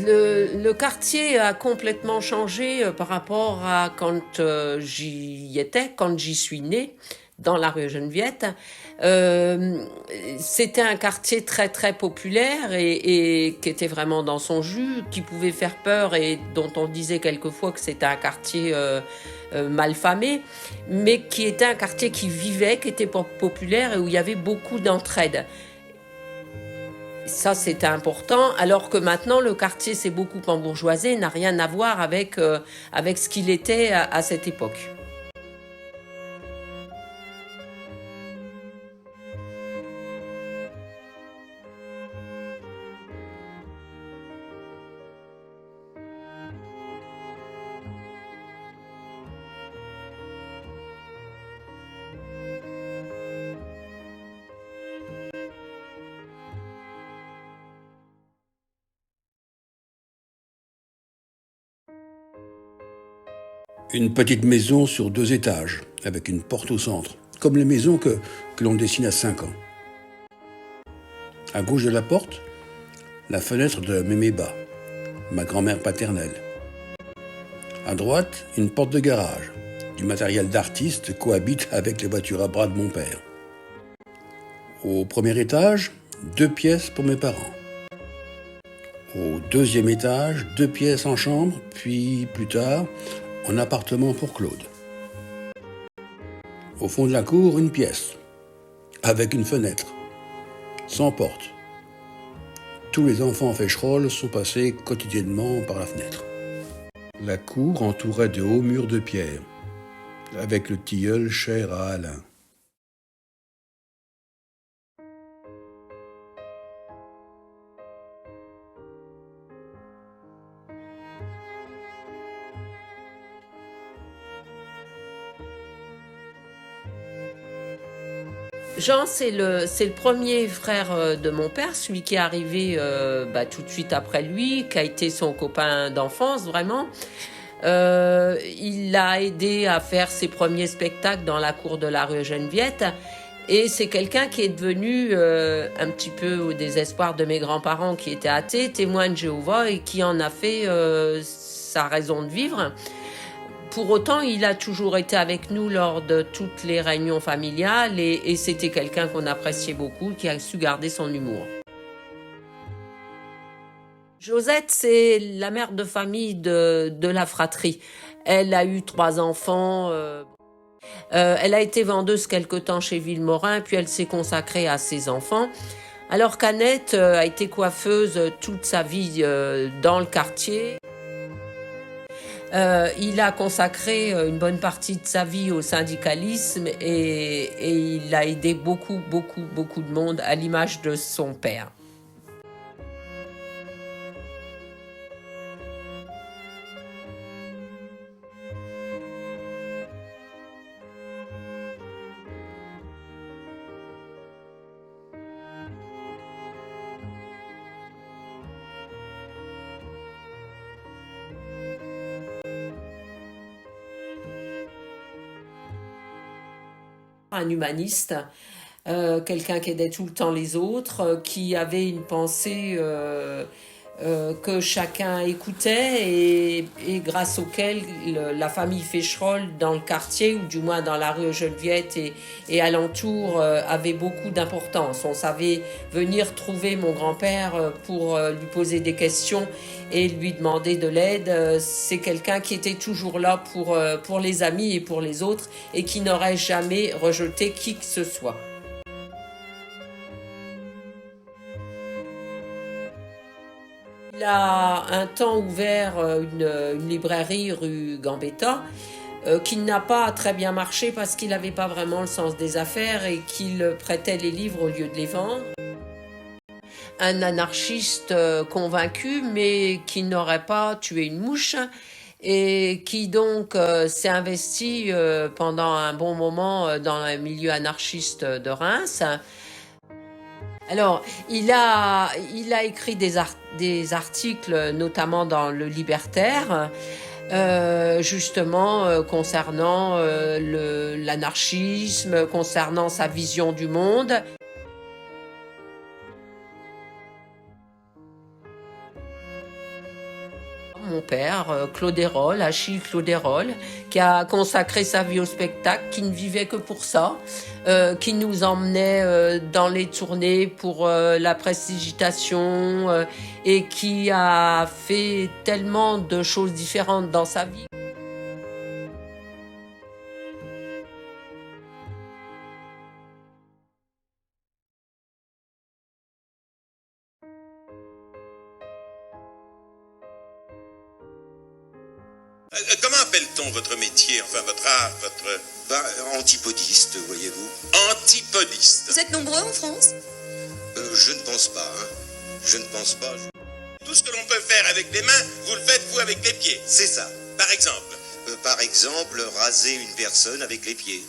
Le quartier a complètement changé par rapport à quand quand j'y suis née, dans la rue Geneviève. Euh, C'était un quartier très très populaire et qui était vraiment dans son jus, qui pouvait faire peur et dont on disait quelquefois que c'était un quartier malfamé, mais qui était un quartier qui vivait, qui était populaire et où il y avait beaucoup d'entraide. Ça, c'était important, alors que maintenant, le quartier s'est beaucoup embourgeoisé, n'a rien à voir avec ce qu'il était à cette époque. Une petite maison sur 2 étages, avec une porte au centre, comme les maisons que l'on dessine à 5 ans. À gauche de la porte, la fenêtre de Méméba, ma grand-mère paternelle. À droite, une porte de garage. Du matériel d'artiste cohabite avec les voitures à bras de mon père. Au premier étage, 2 pièces pour mes parents. Au deuxième étage, 2 pièces en chambre, puis plus tard, en appartement pour Claude. Au fond de la cour, une pièce, avec une fenêtre, sans porte. Tous les enfants fécherolles sont passés quotidiennement par la fenêtre. La cour entourait de hauts murs de pierre, avec le tilleul cher à Alain. Jean, c'est le premier frère de mon père, celui qui est arrivé tout de suite après lui, qui a été son copain d'enfance, vraiment. Il l'a aidé à faire ses premiers spectacles dans la cour de la rue Geneviève. Et c'est quelqu'un qui est devenu, un petit peu au désespoir de mes grands-parents qui étaient athées, témoin de Jéhovah et qui en a fait sa raison de vivre. Pour autant, il a toujours été avec nous lors de toutes les réunions familiales et c'était quelqu'un qu'on appréciait beaucoup, qui a su garder son humour. Josette, c'est la mère de famille de la fratrie. Elle a eu 3 enfants. Elle a été vendeuse quelque temps chez Villemorin, puis elle s'est consacrée à ses enfants. Alors qu'Annette a été coiffeuse toute sa vie dans le quartier. Il a consacré une bonne partie de sa vie au syndicalisme et il a aidé beaucoup, beaucoup, beaucoup de monde à l'image de son père. Un humaniste, quelqu'un qui aidait tout le temps les autres, qui avait une pensée que chacun écoutait et grâce auquel la famille Fécherolles dans le quartier, ou du moins dans la rue Geneviève et alentour, avait beaucoup d'importance. On savait venir trouver mon grand-père pour lui poser des questions et lui demander de l'aide. C'est quelqu'un qui était toujours là pour les amis et pour les autres et qui n'aurait jamais rejeté qui que ce soit. Il a un temps ouvert une librairie rue Gambetta qui n'a pas très bien marché parce qu'il n'avait pas vraiment le sens des affaires et qu'il prêtait les livres au lieu de les vendre. Un anarchiste convaincu mais qui n'aurait pas tué une mouche et qui donc s'est investi pendant un bon moment dans le milieu anarchiste de Reims. Alors, il a écrit des articles, notamment dans Le Libertaire, justement concernant l'anarchisme, concernant sa vision du monde. Mon père, Claude Hérol, Achille Claude Hérol, qui a consacré sa vie au spectacle, qui ne vivait que pour ça, qui nous emmenait dans les tournées pour la prestigitation et qui a fait tellement de choses différentes dans sa vie. Comment appelle-t-on votre métier, enfin votre art, votre... Antipodiste, voyez-vous. Antipodiste. Vous êtes nombreux en France? Je ne pense pas, hein. Je ne pense pas. Tout ce que l'on peut faire avec les mains, vous le faites vous avec les pieds. C'est ça. Par exemple. Par exemple, raser une personne avec les pieds.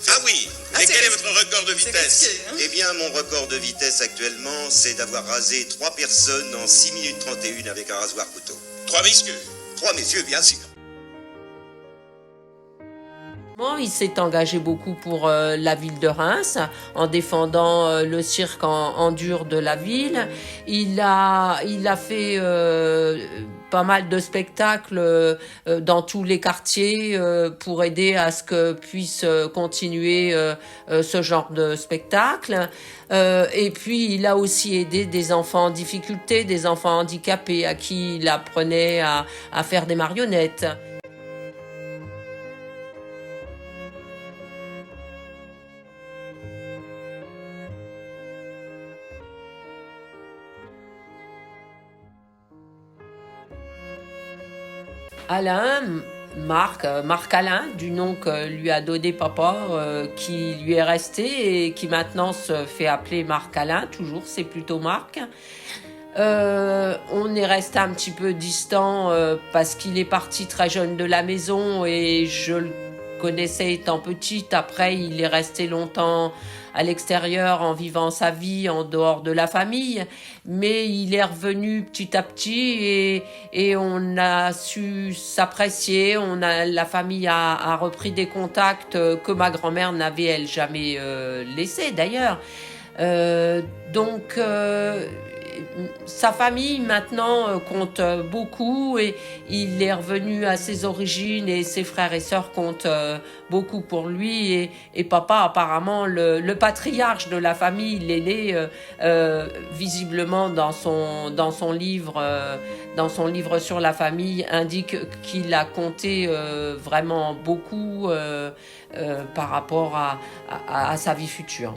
Ah oui. Et quel est votre record de vitesse? Risqué, hein? Eh bien, mon record de vitesse actuellement, c'est d'avoir rasé 3 personnes en 6 minutes 31 avec un rasoir couteau. 3 messieurs. 3 messieurs, bien sûr. Il s'est engagé beaucoup pour la ville de Reims en défendant le cirque en dur de la ville. Il a fait pas mal de spectacles dans tous les quartiers pour aider à ce que puisse continuer ce genre de spectacle. Et puis il a aussi aidé des enfants en difficulté, des enfants handicapés à qui il apprenait à faire des marionnettes. Alain, Marc Alain, du nom que lui a donné papa, qui lui est resté et qui maintenant se fait appeler Marc Alain, toujours, c'est plutôt Marc. On est resté un petit peu distant parce qu'il est parti très jeune de la maison et je le connaissais étant petite. Après, il est resté longtemps à l'extérieur en vivant sa vie en dehors de la famille, mais il est revenu petit à petit et on a su s'apprécier. La famille a repris des contacts que ma grand-mère n'avait elle jamais laissés d'ailleurs. Donc sa famille maintenant compte beaucoup et il est revenu à ses origines et ses frères et sœurs comptent beaucoup pour lui et papa apparemment le patriarche de la famille, l'aîné, visiblement dans son livre sur la famille indique qu'il a compté vraiment beaucoup par rapport à sa vie future.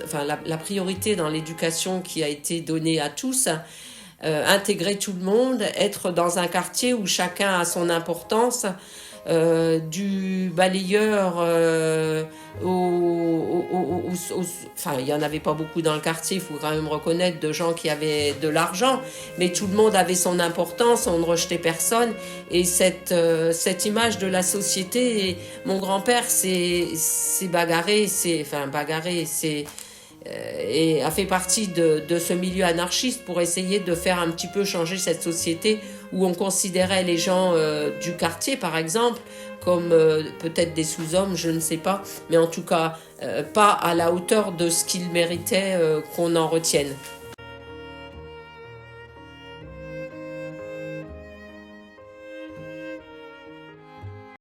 Enfin, la priorité dans l'éducation qui a été donnée à tous, intégrer tout le monde, être dans un quartier où chacun a son importance, du balayeur enfin, il n'y en avait pas beaucoup dans le quartier, il faut quand même reconnaître, de gens qui avaient de l'argent, mais tout le monde avait son importance, on ne rejetait personne, et cette image de la société, et mon grand-père s'est bagarré, et a fait partie de ce milieu anarchiste pour essayer de faire un petit peu changer cette société où on considérait les gens du quartier, par exemple, comme peut-être des sous-hommes, je ne sais pas, mais en tout cas pas à la hauteur de ce qu'ils méritaient qu'on en retienne.